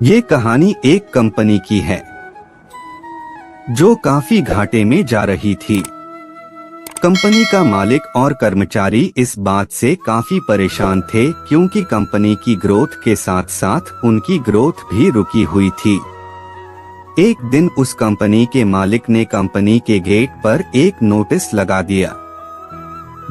ये कहानी एक कंपनी की है जो काफी घाटे में जा रही थी। कंपनी का मालिक और कर्मचारी इस बात से काफी परेशान थे क्योंकि कंपनी की ग्रोथ के साथ साथ उनकी ग्रोथ भी रुकी हुई थी। एक दिन उस कंपनी के मालिक ने कंपनी के गेट पर एक नोटिस लगा दिया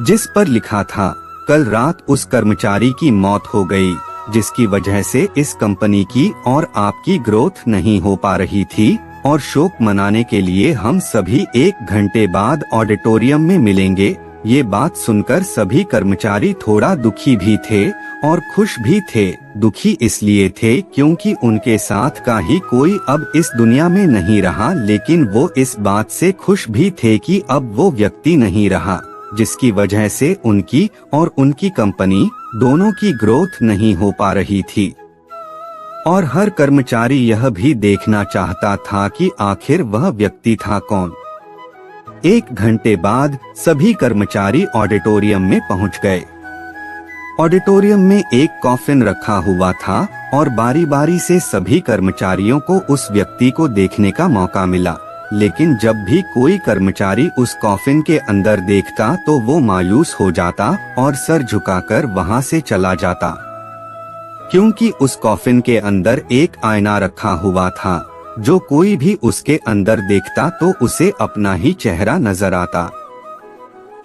जिस पर लिखा था, कल रात उस कर्मचारी की मौत हो गई जिसकी वजह से इस कंपनी की और आपकी ग्रोथ नहीं हो पा रही थी और शोक मनाने के लिए हम सभी 1 घंटे बाद ऑडिटोरियम में मिलेंगे। ये बात सुनकर सभी कर्मचारी थोड़ा दुखी भी थे और खुश भी थे। दुखी इसलिए थे क्योंकि उनके साथ का ही कोई अब इस दुनिया में नहीं रहा, लेकिन वो इस बात से खुश भी थे कि अब वो व्यक्ति नहीं रहा जिसकी वजह से उनकी और उनकी कंपनी दोनों की ग्रोथ नहीं हो पा रही थी। और हर कर्मचारी यह भी देखना चाहता था कि आखिर वह व्यक्ति था कौन। 1 घंटे बाद सभी कर्मचारी ऑडिटोरियम में पहुंच गए। ऑडिटोरियम में एक कॉफिन रखा हुआ था और बारी बारी से सभी कर्मचारियों को उस व्यक्ति को देखने का मौका मिला, लेकिन जब भी कोई कर्मचारी उस कॉफिन के अंदर देखता तो वो मायूस हो जाता और सर झुकाकर वहां से चला जाता, क्योंकि उस कॉफिन के अंदर एक आईना रखा हुआ था। जो कोई भी उसके अंदर देखता तो उसे अपना ही चेहरा नजर आता।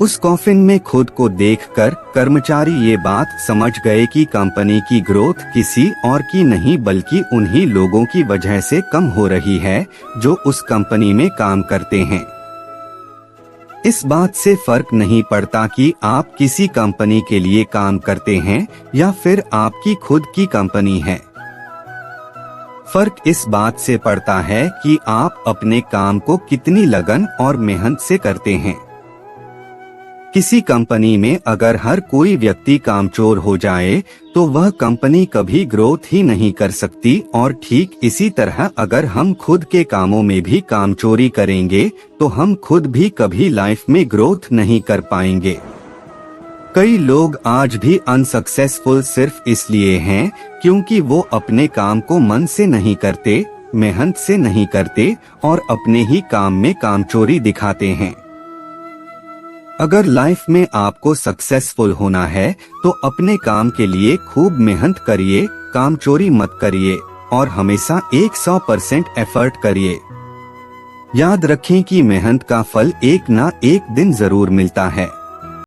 उस कॉफिन में खुद को देखकर कर्मचारी ये बात समझ गए कि कंपनी की ग्रोथ किसी और की नहीं बल्कि उन्हीं लोगों की वजह से कम हो रही है जो उस कंपनी में काम करते हैं। इस बात से फर्क नहीं पड़ता कि आप किसी कंपनी के लिए काम करते हैं या फिर आपकी खुद की कंपनी है। फर्क इस बात से पड़ता है कि आप अपने काम को कितनी लगन और मेहनत से करते हैं। किसी कंपनी में अगर हर कोई व्यक्ति कामचोर हो जाए तो वह कंपनी कभी ग्रोथ ही नहीं कर सकती, और ठीक इसी तरह अगर हम खुद के कामों में भी कामचोरी करेंगे तो हम खुद भी कभी लाइफ में ग्रोथ नहीं कर पाएंगे। कई लोग आज भी अनसक्सेसफुल सिर्फ इसलिए हैं क्योंकि वो अपने काम को मन से नहीं करते, मेहनत से नहीं करते और अपने ही काम में कामचोरी दिखाते हैं। अगर लाइफ में आपको सक्सेसफुल होना है तो अपने काम के लिए खूब मेहनत करिए, कामचोरी मत करिए और हमेशा 100% एफर्ट करिए। याद रखें कि मेहनत का फल एक ना एक दिन जरूर मिलता है।